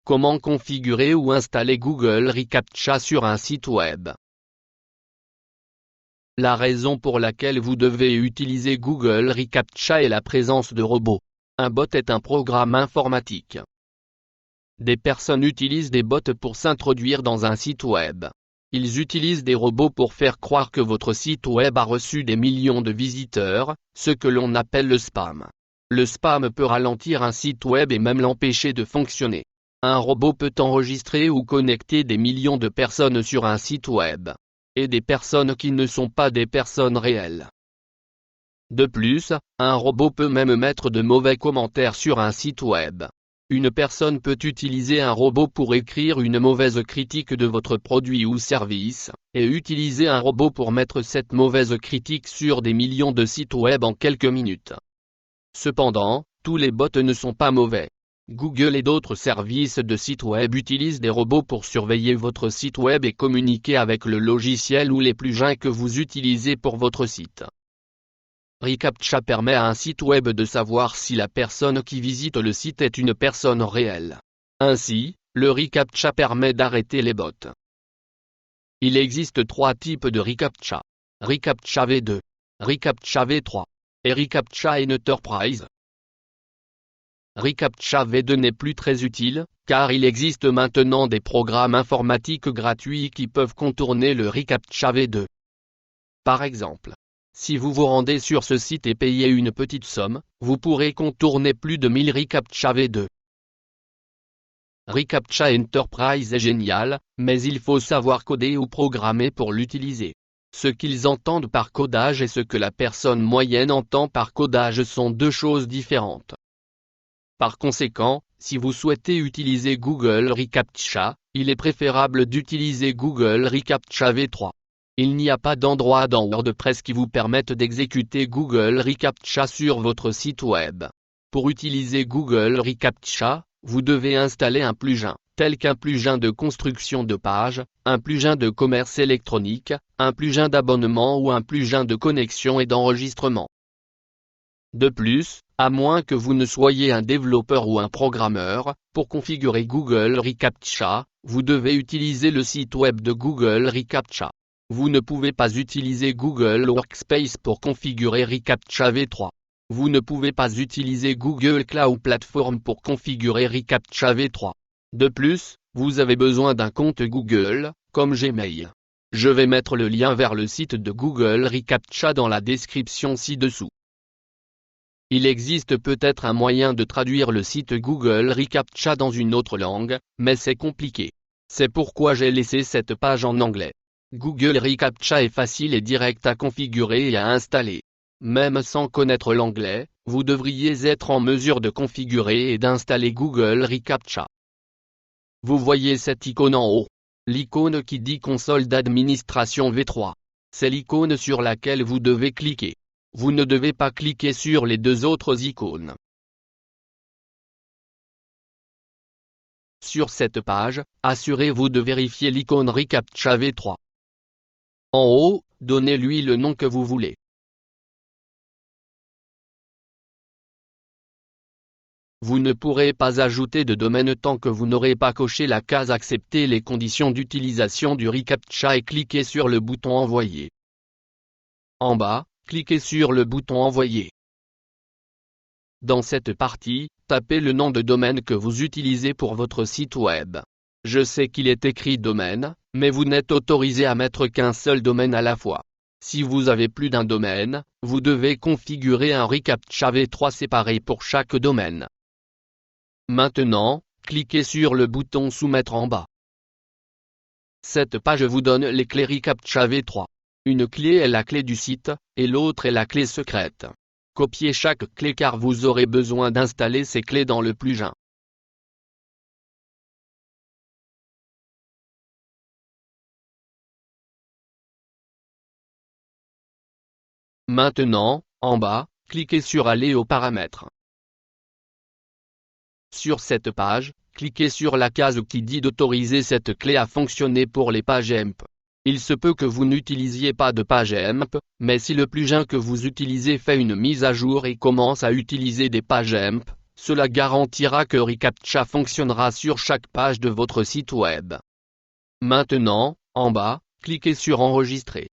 Comment configurer ou installer Google reCAPTCHA sur un site web? La raison pour laquelle vous devez utiliser Google reCAPTCHA est la présence de robots. Un bot est un programme informatique. Des personnes utilisent des bots pour s'introduire dans un site web. Ils utilisent des robots pour faire croire que votre site web a reçu des millions de visiteurs, ce que l'on appelle le spam. Le spam peut ralentir un site web et même l'empêcher de fonctionner. Un robot peut enregistrer ou connecter des millions de personnes sur un site web. Et des personnes qui ne sont pas des personnes réelles. De plus, un robot peut même mettre de mauvais commentaires sur un site web. Une personne peut utiliser un robot pour écrire une mauvaise critique de votre produit ou service, et utiliser un robot pour mettre cette mauvaise critique sur des millions de sites web en quelques minutes. Cependant, tous les bots ne sont pas mauvais. Google et d'autres services de sites web utilisent des robots pour surveiller votre site web et communiquer avec le logiciel ou les plugins que vous utilisez pour votre site. reCAPTCHA permet à un site web de savoir si la personne qui visite le site est une personne réelle. Ainsi, le reCAPTCHA permet d'arrêter les bots. Il existe 3 types de reCAPTCHA. reCAPTCHA V2, reCAPTCHA V3 et reCAPTCHA Enterprise. reCAPTCHA V2 n'est plus très utile, car il existe maintenant des programmes informatiques gratuits qui peuvent contourner le reCAPTCHA V2. Par exemple, si vous vous rendez sur ce site et payez une petite somme, vous pourrez contourner plus de 1000 reCAPTCHA V2. reCAPTCHA Enterprise est génial, mais il faut savoir coder ou programmer pour l'utiliser. Ce qu'ils entendent par codage et ce que la personne moyenne entend par codage sont 2 choses différentes. Par conséquent, si vous souhaitez utiliser Google reCAPTCHA, il est préférable d'utiliser Google reCAPTCHA V3. Il n'y a pas d'endroit dans WordPress qui vous permette d'exécuter Google reCAPTCHA sur votre site web. Pour utiliser Google reCAPTCHA, vous devez installer un plugin, tel qu'un plugin de construction de page, un plugin de commerce électronique, un plugin d'abonnement ou un plugin de connexion et d'enregistrement. De plus, à moins que vous ne soyez un développeur ou un programmeur, pour configurer Google reCAPTCHA, vous devez utiliser le site web de Google reCAPTCHA. Vous ne pouvez pas utiliser Google Workspace pour configurer reCAPTCHA V3. Vous ne pouvez pas utiliser Google Cloud Platform pour configurer reCAPTCHA V3. De plus, vous avez besoin d'un compte Google, comme Gmail. Je vais mettre le lien vers le site de Google reCAPTCHA dans la description ci-dessous. Il existe peut-être un moyen de traduire le site Google reCAPTCHA dans une autre langue, mais c'est compliqué. C'est pourquoi j'ai laissé cette page en anglais. Google reCAPTCHA est facile et direct à configurer et à installer. Même sans connaître l'anglais, vous devriez être en mesure de configurer et d'installer Google reCAPTCHA. Vous voyez cette icône en haut. L'icône qui dit console d'administration V3. C'est l'icône sur laquelle vous devez cliquer. Vous ne devez pas cliquer sur les 2 autres icônes. Sur cette page, assurez-vous de vérifier l'icône reCAPTCHA V3. En haut, donnez-lui le nom que vous voulez. Vous ne pourrez pas ajouter de domaine tant que vous n'aurez pas coché la case Accepter les conditions d'utilisation du reCAPTCHA et cliquez sur le bouton Envoyer. En bas, cliquez sur le bouton Envoyer. Dans cette partie, tapez le nom de domaine que vous utilisez pour votre site web. Je sais qu'il est écrit domaine, mais vous n'êtes autorisé à mettre qu'un seul domaine à la fois. Si vous avez plus d'un domaine, vous devez configurer un reCAPTCHA V3 séparé pour chaque domaine. Maintenant, cliquez sur le bouton Soumettre en bas. Cette page vous donne les clés reCAPTCHA V3. Une clé est la clé du site, et l'autre est la clé secrète. Copiez chaque clé car vous aurez besoin d'installer ces clés dans le plugin. Maintenant, en bas, cliquez sur Aller aux paramètres. Sur cette page, cliquez sur la case qui dit d'autoriser cette clé à fonctionner pour les pages EMP. Il se peut que vous n'utilisiez pas de page EMP, mais si le plugin que vous utilisez fait une mise à jour et commence à utiliser des pages EMP, cela garantira que reCAPTCHA fonctionnera sur chaque page de votre site web. Maintenant, en bas, cliquez sur Enregistrer.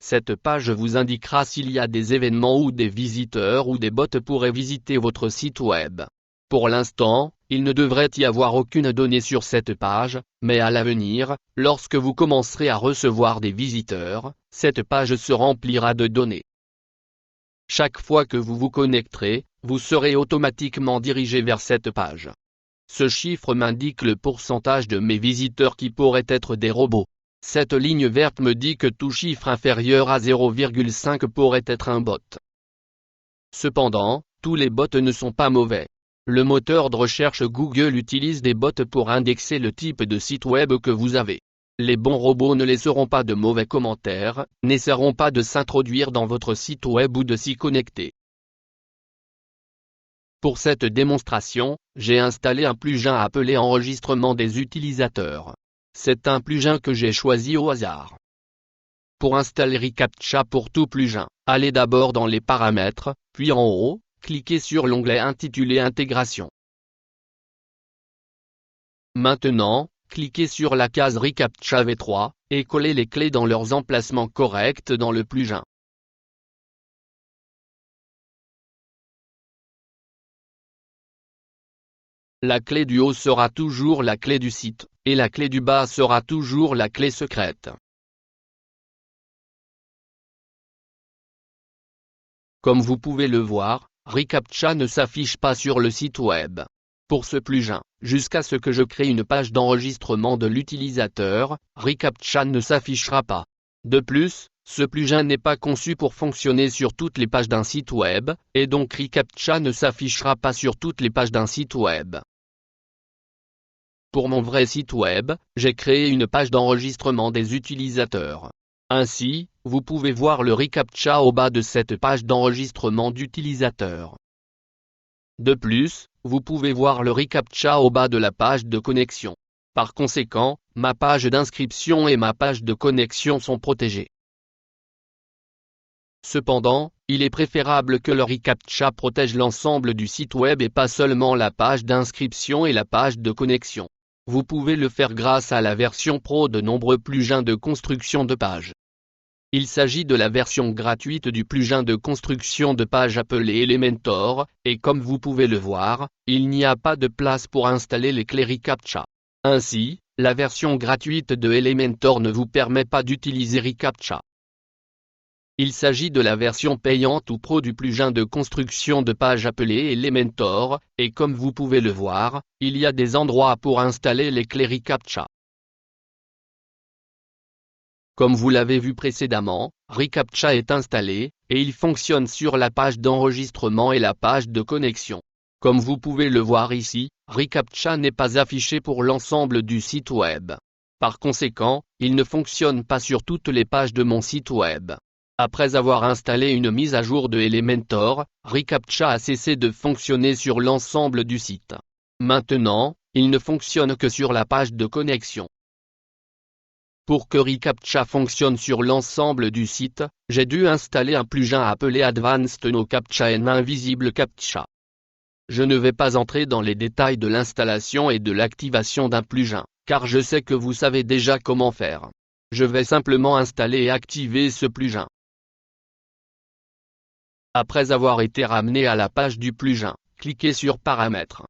Cette page vous indiquera s'il y a des événements ou des visiteurs ou des bots pourraient visiter votre site web. Pour l'instant, il ne devrait y avoir aucune donnée sur cette page, mais à l'avenir, lorsque vous commencerez à recevoir des visiteurs, cette page se remplira de données. Chaque fois que vous vous connecterez, vous serez automatiquement dirigé vers cette page. Ce chiffre m'indique le pourcentage de mes visiteurs qui pourraient être des robots. Cette ligne verte me dit que tout chiffre inférieur à 0,5 pourrait être un bot. Cependant, tous les bots ne sont pas mauvais. Le moteur de recherche Google utilise des bots pour indexer le type de site web que vous avez. Les bons robots ne laisseront pas de mauvais commentaires, n'essaieront pas de s'introduire dans votre site web ou de s'y connecter. Pour cette démonstration, j'ai installé un plugin appelé Enregistrement des utilisateurs. C'est un plugin que j'ai choisi au hasard. Pour installer reCAPTCHA pour tout plugin, allez d'abord dans les paramètres, puis en haut, cliquez sur l'onglet intitulé Intégration. Maintenant, cliquez sur la case reCAPTCHA v3, et collez les clés dans leurs emplacements corrects dans le plugin. La clé du haut sera toujours la clé du site, et la clé du bas sera toujours la clé secrète. Comme vous pouvez le voir, reCAPTCHA ne s'affiche pas sur le site web. Pour ce plugin, jusqu'à ce que je crée une page d'enregistrement de l'utilisateur, reCAPTCHA ne s'affichera pas. De plus, ce plugin n'est pas conçu pour fonctionner sur toutes les pages d'un site web, et donc reCAPTCHA ne s'affichera pas sur toutes les pages d'un site web. Pour mon vrai site web, j'ai créé une page d'enregistrement des utilisateurs. Ainsi, vous pouvez voir le reCAPTCHA au bas de cette page d'enregistrement d'utilisateurs. De plus, vous pouvez voir le reCAPTCHA au bas de la page de connexion. Par conséquent, ma page d'inscription et ma page de connexion sont protégées. Cependant, il est préférable que le reCAPTCHA protège l'ensemble du site web et pas seulement la page d'inscription et la page de connexion. Vous pouvez le faire grâce à la version Pro de nombreux plugins de construction de pages. Il s'agit de la version gratuite du plugin de construction de page appelé Elementor, et comme vous pouvez le voir, il n'y a pas de place pour installer les clés reCAPTCHA. Ainsi, la version gratuite de Elementor ne vous permet pas d'utiliser reCAPTCHA. Il s'agit de la version payante ou pro du plugin de construction de page appelé Elementor, et comme vous pouvez le voir, il y a des endroits pour installer les clés reCAPTCHA. Comme vous l'avez vu précédemment, reCAPTCHA est installé, et il fonctionne sur la page d'enregistrement et la page de connexion. Comme vous pouvez le voir ici, reCAPTCHA n'est pas affiché pour l'ensemble du site web. Par conséquent, il ne fonctionne pas sur toutes les pages de mon site web. Après avoir installé une mise à jour de Elementor, reCAPTCHA a cessé de fonctionner sur l'ensemble du site. Maintenant, il ne fonctionne que sur la page de connexion. Pour que reCAPTCHA fonctionne sur l'ensemble du site, j'ai dû installer un plugin appelé Advanced No Captcha and Invisible Captcha. Je ne vais pas entrer dans les détails de l'installation et de l'activation d'un plugin, car je sais que vous savez déjà comment faire. Je vais simplement installer et activer ce plugin. Après avoir été ramené à la page du plugin, cliquez sur Paramètres.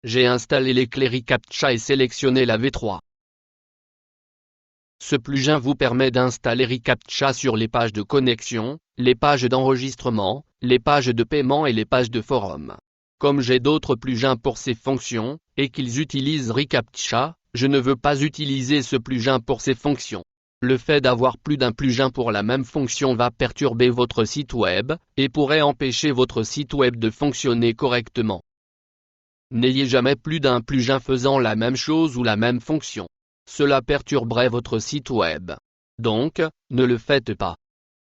J'ai installé les clés reCAPTCHA et sélectionné la V3. Ce plugin vous permet d'installer reCAPTCHA sur les pages de connexion, les pages d'enregistrement, les pages de paiement et les pages de forum. Comme j'ai d'autres plugins pour ces fonctions, et qu'ils utilisent reCAPTCHA, je ne veux pas utiliser ce plugin pour ces fonctions. Le fait d'avoir plus d'un plugin pour la même fonction va perturber votre site web, et pourrait empêcher votre site web de fonctionner correctement. N'ayez jamais plus d'un plugin faisant la même chose ou la même fonction. Cela perturberait votre site web. Donc, ne le faites pas.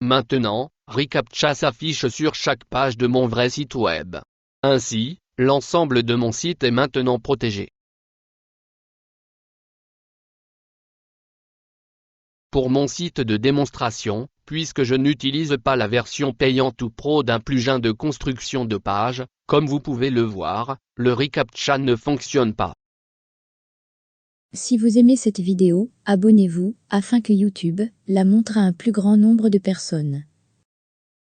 Maintenant, reCAPTCHA s'affiche sur chaque page de mon vrai site web. Ainsi, l'ensemble de mon site est maintenant protégé. Pour mon site de démonstration, puisque je n'utilise pas la version payante ou pro d'un plugin de construction de page. Comme vous pouvez le voir, le reCAPTCHA ne fonctionne pas. Si vous aimez cette vidéo, abonnez-vous, afin que YouTube la montre à un plus grand nombre de personnes.